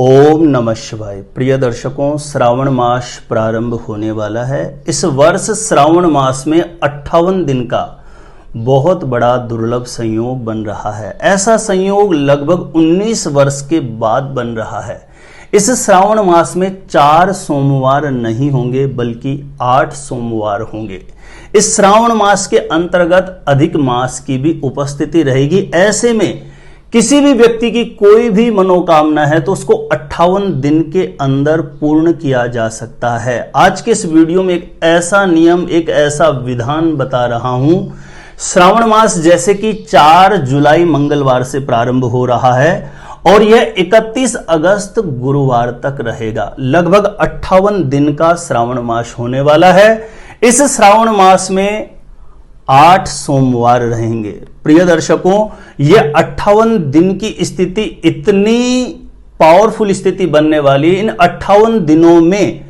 ओम नमः शिवाय। प्रिय दर्शकों, श्रावण मास प्रारंभ होने वाला है। इस वर्ष श्रावण मास में 58 दिन का बहुत बड़ा दुर्लभ संयोग बन रहा है। ऐसा संयोग लगभग 19 वर्ष के बाद बन रहा है। इस श्रावण मास में 4 सोमवार नहीं होंगे बल्कि 8 सोमवार होंगे। इस श्रावण मास के अंतर्गत अधिक मास की भी उपस्थिति रहेगी। ऐसे में किसी भी व्यक्ति की कोई भी मनोकामना है तो उसको 58 दिन के अंदर पूर्ण किया जा सकता है। आज के इस वीडियो में एक ऐसा नियम, एक ऐसा विधान बता रहा हूं। श्रावण मास जैसे कि 4 जुलाई मंगलवार से प्रारंभ हो रहा है और यह 31 अगस्त गुरुवार तक रहेगा। लगभग 58 दिन का श्रावण मास होने वाला है। इस श्रावण मास में 8 सोमवार रहेंगे। प्रिय दर्शकों, यह 58 दिन की स्थिति इतनी पावरफुल स्थिति बनने वाली। इन 58 दिनों में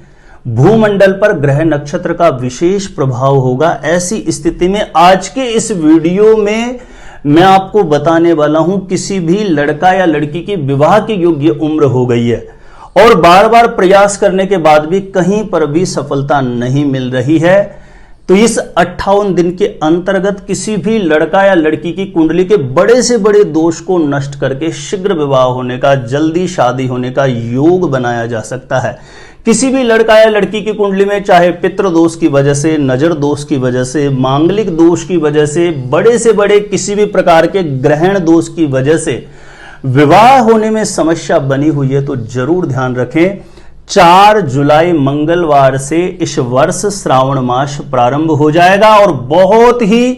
भूमंडल पर ग्रह नक्षत्र का विशेष प्रभाव होगा। ऐसी स्थिति में आज के इस वीडियो में मैं आपको बताने वाला हूं, किसी भी लड़का या लड़की की विवाह की योग्य उम्र हो गई है और बार बार प्रयास करने के बाद भी कहीं पर भी सफलता नहीं मिल रही है, तो इस 58 दिन के अंतर्गत किसी भी लड़का या लड़की की कुंडली के बड़े से बड़े दोष को नष्ट करके शीघ्र विवाह होने का, जल्दी शादी होने का योग बनाया जा सकता है। किसी भी लड़का या लड़की की कुंडली में चाहे पितृ दोष की वजह से, नजर दोष की वजह से, मांगलिक दोष की वजह से, बड़े से बड़े किसी भी प्रकार के ग्रहण दोष की वजह से विवाह होने में समस्या बनी हुई है, तो जरूर ध्यान रखें। 4 जुलाई मंगलवार से इस वर्ष श्रावण मास प्रारंभ हो जाएगा और बहुत ही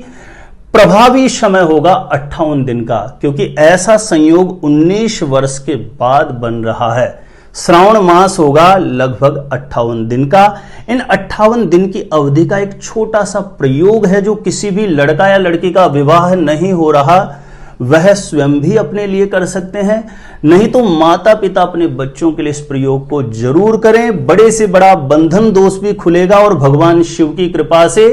प्रभावी समय होगा 58 दिन का, क्योंकि ऐसा संयोग 19 वर्ष के बाद बन रहा है। श्रावण मास होगा लगभग 58 दिन का। इन 58 दिन की अवधि का एक छोटा सा प्रयोग है जो किसी भी लड़का या लड़की का विवाह नहीं हो रहा वह स्वयं भी अपने लिए कर सकते हैं, नहीं तो माता पिता अपने बच्चों के लिए इस प्रयोग को जरूर करें। बड़े से बड़ा बंधन दोष भी खुलेगा और भगवान शिव की कृपा से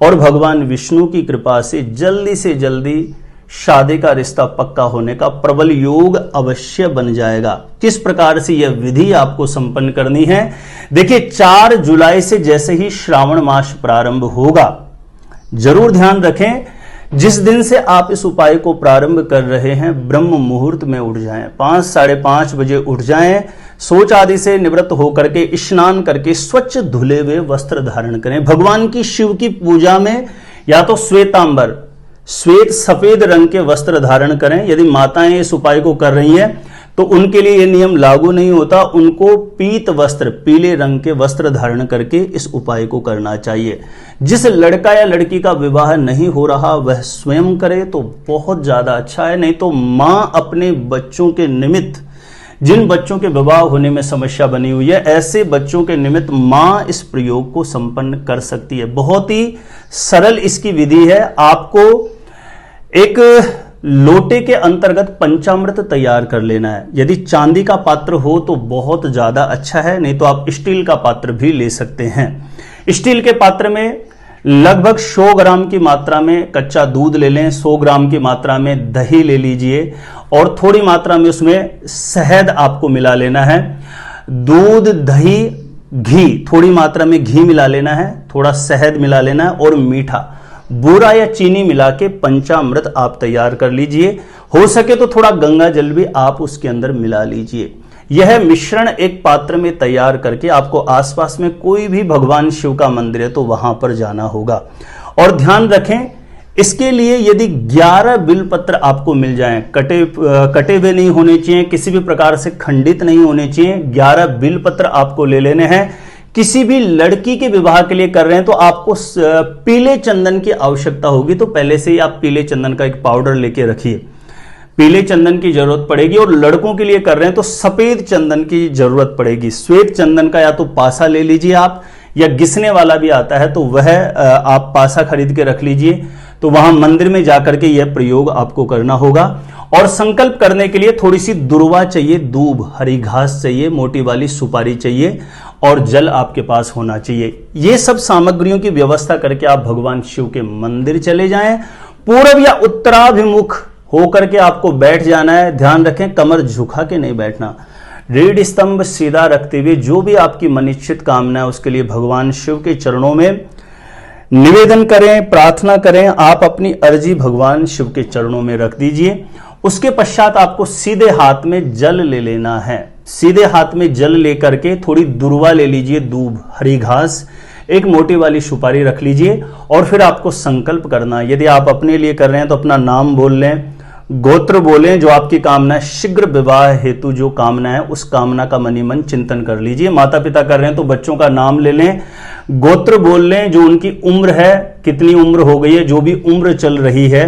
और भगवान विष्णु की कृपा से जल्दी शादी का रिश्ता पक्का होने का प्रबल योग अवश्य बन जाएगा। किस प्रकार से यह विधि आपको संपन्न करनी है, देखिए 4 जुलाई से जैसे ही श्रावण मास प्रारंभ होगा, जरूर ध्यान रखें, जिस दिन से आप इस उपाय को प्रारंभ कर रहे हैं ब्रह्म मुहूर्त में उठ जाएं, 5 साढ़े 5 बजे उठ जाएं, शौच आदि से निवृत्त होकर के स्नान करके स्वच्छ धुले हुए वस्त्र धारण करें। भगवान की शिव की पूजा में या तो श्वेतांबर, श्वेत सफेद रंग के वस्त्र धारण करें। यदि माताएं इस उपाय को कर रही हैं तो उनके लिए यह नियम लागू नहीं होता, उनको पीत वस्त्र, पीले रंग के वस्त्र धारण करके इस उपाय को करना चाहिए। जिस लड़का या लड़की का विवाह नहीं हो रहा वह स्वयं करे तो बहुत ज्यादा अच्छा है, नहीं तो मां अपने बच्चों के निमित्त, जिन बच्चों के विवाह होने में समस्या बनी हुई है, ऐसे बच्चों के निमित्त मां इस प्रयोग को संपन्न कर सकती है। बहुत ही सरल इसकी विधि है। आपको एक लोटे के अंतर्गत पंचामृत तैयार कर लेना है। यदि चांदी का पात्र हो तो बहुत ज्यादा अच्छा है, नहीं तो आप स्टील का पात्र भी ले सकते हैं। स्टील के पात्र में लगभग 100 ग्राम की मात्रा में कच्चा दूध ले लें, 100 ग्राम की मात्रा में दही ले लीजिए और थोड़ी मात्रा में उसमें शहद आपको मिला लेना है। दूध, दही, घी, थोड़ी मात्रा में घी मिला लेना है, थोड़ा शहद मिला लेना है और मीठा, बूरा या चीनी मिला के पंचामृत आप तैयार कर लीजिए। हो सके तो थोड़ा गंगा जल भी आप उसके अंदर मिला लीजिए। यह मिश्रण एक पात्र में तैयार करके आपको आसपास में कोई भी भगवान शिव का मंदिर है तो वहां पर जाना होगा। और ध्यान रखें, इसके लिए यदि 11 बिलपत्र आपको मिल जाएं, कटे हुए नहीं होने चाहिए, किसी भी प्रकार से खंडित नहीं होने चाहिए, 11 बिलपत्र आपको ले लेने हैं। किसी भी लड़की के विवाह के लिए कर रहे हैं तो आपको पीले चंदन की आवश्यकता होगी, तो पहले से ही आप पीले चंदन का एक पाउडर लेके रखिए। पीले चंदन की जरूरत पड़ेगी और लड़कों के लिए कर रहे हैं तो सफेद चंदन की जरूरत पड़ेगी। श्वेत चंदन का या तो पासा ले लीजिए आप, या घिसने वाला भी आता है तो वह आप पासा खरीद के रख लीजिए। तो वहां मंदिर में जाकर के यह प्रयोग आपको करना होगा। और संकल्प करने के लिए थोड़ी सी दुर्वा चाहिए, दूब, हरी घास चाहिए, मोटी वाली सुपारी चाहिए और जल आपके पास होना चाहिए। ये सब सामग्रियों की व्यवस्था करके आप भगवान शिव के मंदिर चले जाएं। पूर्व या उत्तराभिमुख होकर के आपको बैठ जाना है। ध्यान रखें, कमर झुका के नहीं बैठना। रीढ़ स्तंभ सीधा रखते हुए जो भी आपकी मनिच्छित कामना है उसके लिए भगवान शिव के चरणों में निवेदन करें, प्रार्थना करें। आप अपनी अर्जी भगवान शिव के चरणों में रख दीजिए। उसके पश्चात आपको सीधे हाथ में जल ले लेना है। सीधे हाथ में जल लेकर के थोड़ी दुर्वा ले लीजिए, दूब, हरी घास, एक मोटी वाली सुपारी रख लीजिए और फिर आपको संकल्प करना। यदि आप अपने लिए कर रहे हैं तो अपना नाम बोल लें, गोत्र बोलें, जो आपकी कामना है, शीघ्र विवाह हेतु जो कामना है उस कामना का मनी मन चिंतन कर लीजिए। माता पिता कर रहे हैं तो बच्चों का नाम ले लें, गोत्र बोल लें, जो उनकी उम्र है, कितनी उम्र हो गई है, जो भी उम्र चल रही है,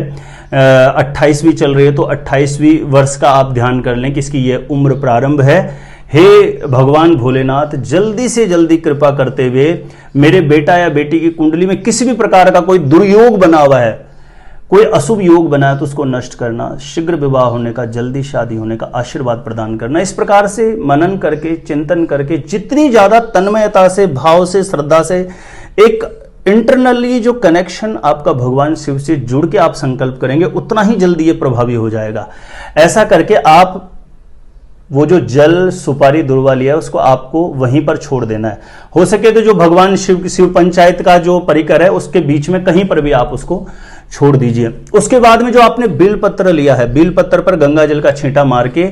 28वीं चल रही है तो 28वीं वर्ष का आप ध्यान कर लें कि इसकी ये उम्र प्रारंभ है। हे भगवान भोलेनाथ, जल्दी से जल्दी कृपा करते हुए मेरे बेटा या बेटी की कुंडली में किसी भी प्रकार का कोई दुर्योग बना हुआ है, कोई अशुभ योग बना है तो उसको नष्ट करना, शीघ्र विवाह होने का, जल्दी शादी होने का आशीर्वाद प्रदान करना। इस प्रकार से मनन करके, चिंतन करके, जितनी ज्यादा तन्मयता से, भाव से, श्रद्धा से, एक इंटरनली जो कनेक्शन आपका भगवान शिव से जुड़ के आप संकल्प करेंगे उतना ही जल्दी ये प्रभावी हो जाएगा। ऐसा करके आप वो जो जल, सुपारी, दुर्वा लिया है उसको आपको वहीं पर छोड़ देना है। हो सके तो जो भगवान शिव पंचायत का जो परिकर है उसके बीच में कहीं पर भी आप उसको छोड़ दीजिए। उसके बाद में जो आपने बेल पत्र लिया है, बेल पत्र पर गंगा जल का छींटा मार के,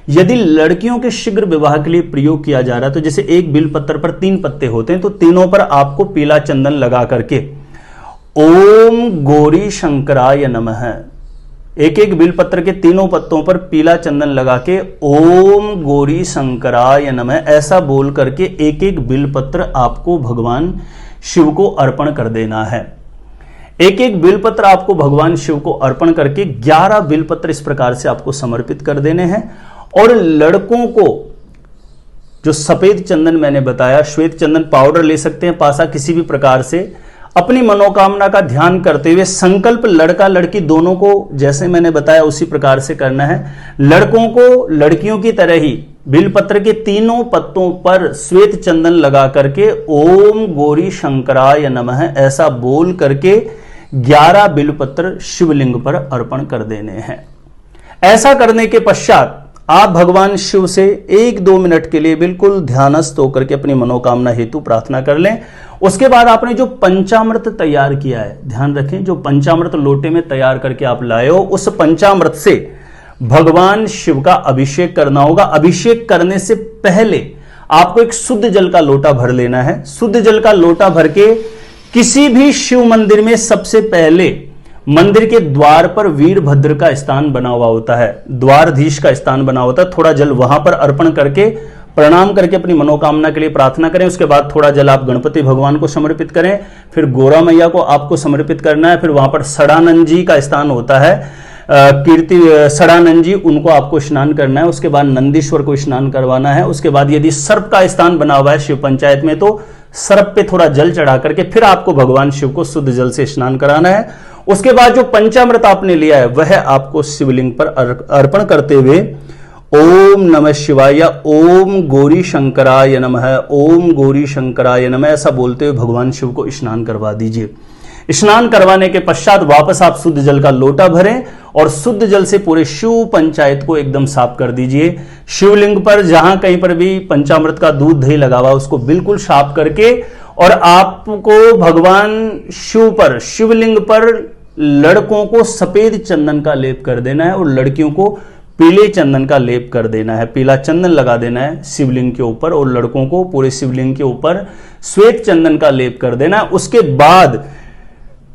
यदि लड़कियों के शीघ्र विवाह के लिए प्रयोग किया जा रहा है तो जैसे एक बेल पत्र पर 3 पत्ते होते हैं तो तीनों पर आपको पीला चंदन लगा करके ओम गौरी शंकराय नमः, एक एक बेल पत्र के तीनों पत्तों पर पीला चंदन लगा के ओम गौरी शंकराय नमः ऐसा बोल करके एक एक बेल पत्र आपको भगवान शिव को अर्पण कर देना है। एक एक बेलपत्र आपको भगवान शिव को अर्पण करके 11 बेलपत्र इस प्रकार से आपको समर्पित कर देने हैं। और लड़कों को जो सफेद चंदन मैंने बताया, श्वेत चंदन पाउडर ले सकते हैं, पासा, किसी भी प्रकार से अपनी मनोकामना का ध्यान करते हुए संकल्प लड़का लड़की दोनों को जैसे मैंने बताया उसी प्रकार से करना है। लड़कों को लड़कियों की तरह ही बेलपत्र के तीनों पत्तों पर श्वेत चंदन लगा करके ओम गौरी शंकराय नमः ऐसा बोल करके 11 बेलपत्र शिवलिंग पर अर्पण कर देने हैं। ऐसा करने के पश्चात आप भगवान शिव से 1-2 मिनट के लिए बिल्कुल ध्यानस्थ होकर के अपनी मनोकामना हेतु प्रार्थना कर लें। उसके बाद आपने जो पंचामृत तैयार किया है, ध्यान रखें, जो पंचामृत लोटे में तैयार करके आप लाए हो, उस पंचामृत से भगवान शिव का अभिषेक करना होगा। अभिषेक करने से पहले आपको एक शुद्ध जल का लोटा भर लेना है। शुद्ध जल का लोटा भर के किसी भी शिव मंदिर में सबसे पहले मंदिर के द्वार पर वीरभद्र का स्थान बना हुआ होता है, द्वारधीश का स्थान बना होता है। थोड़ा जल वहां पर अर्पण करके प्रणाम करके अपनी मनोकामना के लिए प्रार्थना करें। उसके बाद थोड़ा जल आप गणपति भगवान को समर्पित करें, फिर गोरा मैया को आपको समर्पित करना है। फिर वहां पर सड़ानंद जी का स्थान होता है, कीर्ति सड़ानंद जी, उनको आपको स्नान करना है। उसके बाद नंदीश्वर को स्नान करवाना है। उसके बाद यदि सर्प का स्थान बना हुआ है शिव पंचायत में तो सर्प पे थोड़ा जल चढ़ा करके फिर आपको भगवान शिव को शुद्ध जल से स्नान कराना है। उसके बाद जो पंचामृत आपने लिया है वह आपको शिवलिंग पर अर्पण करते हुए ओम नमः शिवाय, ओम गौरी शंकराय नमः, ओम गौरी शंकराय नमः ऐसा बोलते हुए भगवान शिव को स्नान करवा दीजिए। स्नान करवाने के पश्चात वापस आप शुद्ध जल का लोटा भरें और शुद्ध जल से पूरे शिव पंचायत को एकदम साफ कर दीजिए। शिवलिंग पर जहां कहीं पर भी पंचामृत का दूध दही लगा हुआ उसको बिल्कुल साफ करके, और आपको भगवान शिव पर, शिवलिंग पर लड़कों को सफेद चंदन का लेप कर देना है और लड़कियों को पीले चंदन का लेप कर देना है। पीला चंदन लगा देना है शिवलिंग के ऊपर और लड़कों को पूरे शिवलिंग के ऊपर श्वेत चंदन का लेप कर देना है। उसके बाद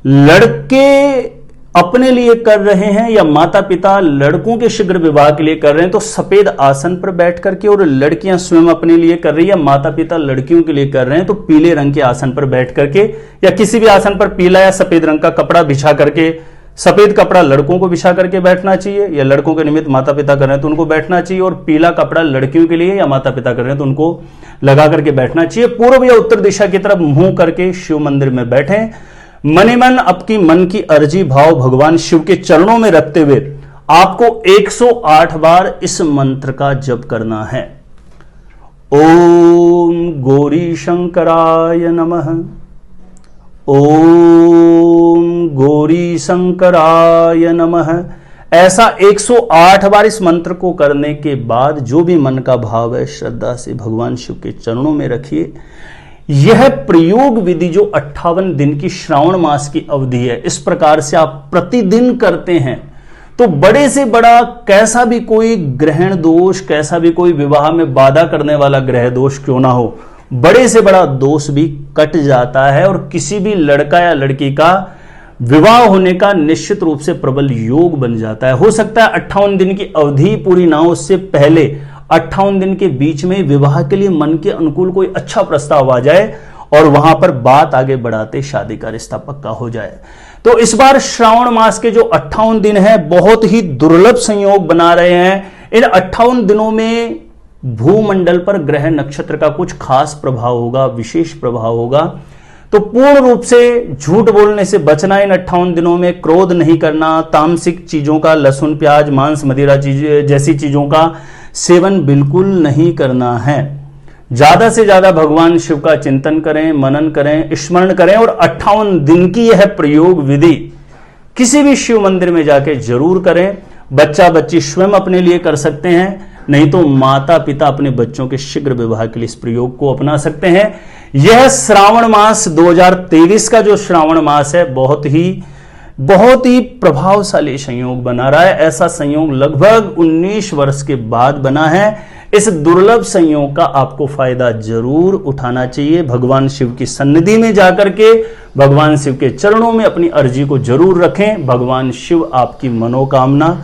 लड़के अपने लिए कर रहे हैं या माता पिता लड़कों के शीघ्र विवाह के लिए कर रहे हैं तो सफेद आसन पर बैठ करके, और लड़कियां स्वयं अपने लिए कर रही है, माता पिता लड़कियों के लिए कर रहे हैं तो पीले रंग के आसन पर बैठ करके या किसी भी आसन पर पीला या सफेद रंग का कपड़ा बिछा करके, सफेद कपड़ा लड़कों को बिछा करके बैठना चाहिए, या लड़कों के निमित्त माता पिता कर रहे हैं तो उनको बैठना चाहिए, और पीला कपड़ा लड़कियों के लिए या माता पिता कर रहे हैं तो उनको लगा करके बैठना चाहिए। पूर्व या उत्तर दिशा की तरफ मुंह करके शिव मंदिर में बैठे, मने मन आपकी मन की अर्जी भाव भगवान शिव के चरणों में रखते हुए आपको 108 बार इस मंत्र का जप करना है। ओम गौरी शंकराय नमः, ओम गौरी शंकराय नमः ऐसा 108 बार इस मंत्र को करने के बाद जो भी मन का भाव है श्रद्धा से भगवान शिव के चरणों में रखिए। यह प्रयोग विधि जो 58 दिन की श्रावण मास की अवधि है, इस प्रकार से आप प्रतिदिन करते हैं तो बड़े से बड़ा कैसा भी कोई ग्रहण दोष, कैसा भी कोई विवाह में बाधा करने वाला ग्रह दोष क्यों ना हो, बड़े से बड़ा दोष भी कट जाता है और किसी भी लड़का या लड़की का विवाह होने का निश्चित रूप से प्रबल योग बन जाता है। हो सकता है 58 दिन की अवधि पूरी ना हो, उससे पहले 58 दिन के बीच में विवाह के लिए मन के अनुकूल कोई अच्छा प्रस्ताव आ जाए और वहां पर बात आगे बढ़ाते शादी का रिश्ता पक्का हो जाए। तो इस बार श्रावण मास के जो 58 दिन है बहुत ही दुर्लभ संयोग बना रहे हैं। इन 58 दिनों में भूमंडल पर ग्रह नक्षत्र का कुछ खास प्रभाव होगा, विशेष प्रभाव होगा। तो पूर्ण रूप से झूठ बोलने से बचना इन 58 दिनों में, क्रोध नहीं करना, तामसिक चीजों का, लहसुन प्याज मांस मदिरा जैसी चीजों का सेवन बिल्कुल नहीं करना है। ज्यादा से ज्यादा भगवान शिव का चिंतन करें, मनन करें, स्मरण करें और 58 दिन की यह प्रयोग विधि किसी भी शिव मंदिर में जाके जरूर करें। बच्चा बच्ची स्वयं अपने लिए कर सकते हैं, नहीं तो माता पिता अपने बच्चों के शीघ्र विवाह के लिए इस प्रयोग को अपना सकते हैं। यह श्रावण मास 2023 का जो श्रावण मास है बहुत ही प्रभावशाली संयोग बना रहा है। ऐसा संयोग लगभग 19 वर्ष के बाद बना है। इस दुर्लभ संयोग का आपको फायदा जरूर उठाना चाहिए। भगवान शिव की सन्निधि में जाकर के भगवान शिव के चरणों में अपनी अर्जी को जरूर रखें। भगवान शिव आपकी मनोकामना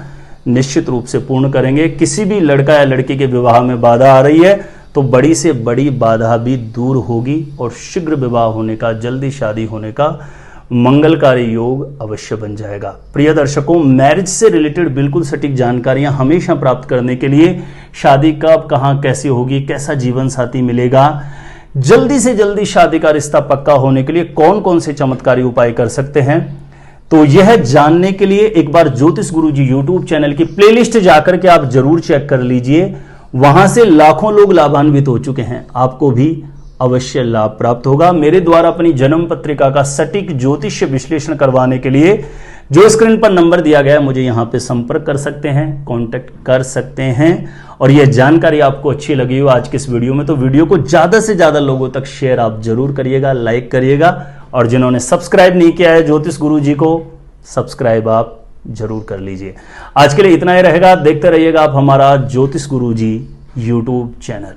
निश्चित रूप से पूर्ण करेंगे। किसी भी लड़का या लड़की के विवाह में बाधा आ रही है तो बड़ी से बड़ी बाधा भी दूर होगी और शीघ्र विवाह होने का, जल्दी शादी होने का मंगलकारी योग अवश्य बन जाएगा। प्रिय दर्शकों, मैरिज से रिलेटेड बिल्कुल सटीक जानकारियां हमेशा प्राप्त करने के लिए, शादी कब कहां कैसी होगी, कैसा जीवन साथी मिलेगा, जल्दी से जल्दी शादी का रिश्ता पक्का होने के लिए कौन कौन से चमत्कारी उपाय कर सकते हैं, तो यह जानने के लिए एक बार ज्योतिष गुरुजी यूट्यूब चैनल की प्लेलिस्ट जाकर के आप जरूर चेक कर लीजिए। वहां से लाखों लोग लाभान्वित हो चुके हैं, आपको भी अवश्य लाभ प्राप्त होगा। मेरे द्वारा अपनी जन्म पत्रिका का सटीक ज्योतिष विश्लेषण करवाने के लिए जो स्क्रीन पर नंबर दिया गया है मुझे यहां पे संपर्क कर सकते हैं, कांटेक्ट कर सकते हैं। और यह जानकारी आपको अच्छी लगी हो आज की इस वीडियो में तो वीडियो को ज्यादा से ज्यादा लोगों तक शेयर आप जरूर करिएगा, लाइक करिएगा। और जिन्होंने सब्सक्राइब नहीं किया है ज्योतिष गुरुजी को, सब्सक्राइब आप जरूर कर लीजिए। आज के लिए इतना ही रहेगा। देखते रहिएगा आप हमारा ज्योतिष गुरुजी यूट्यूब चैनल।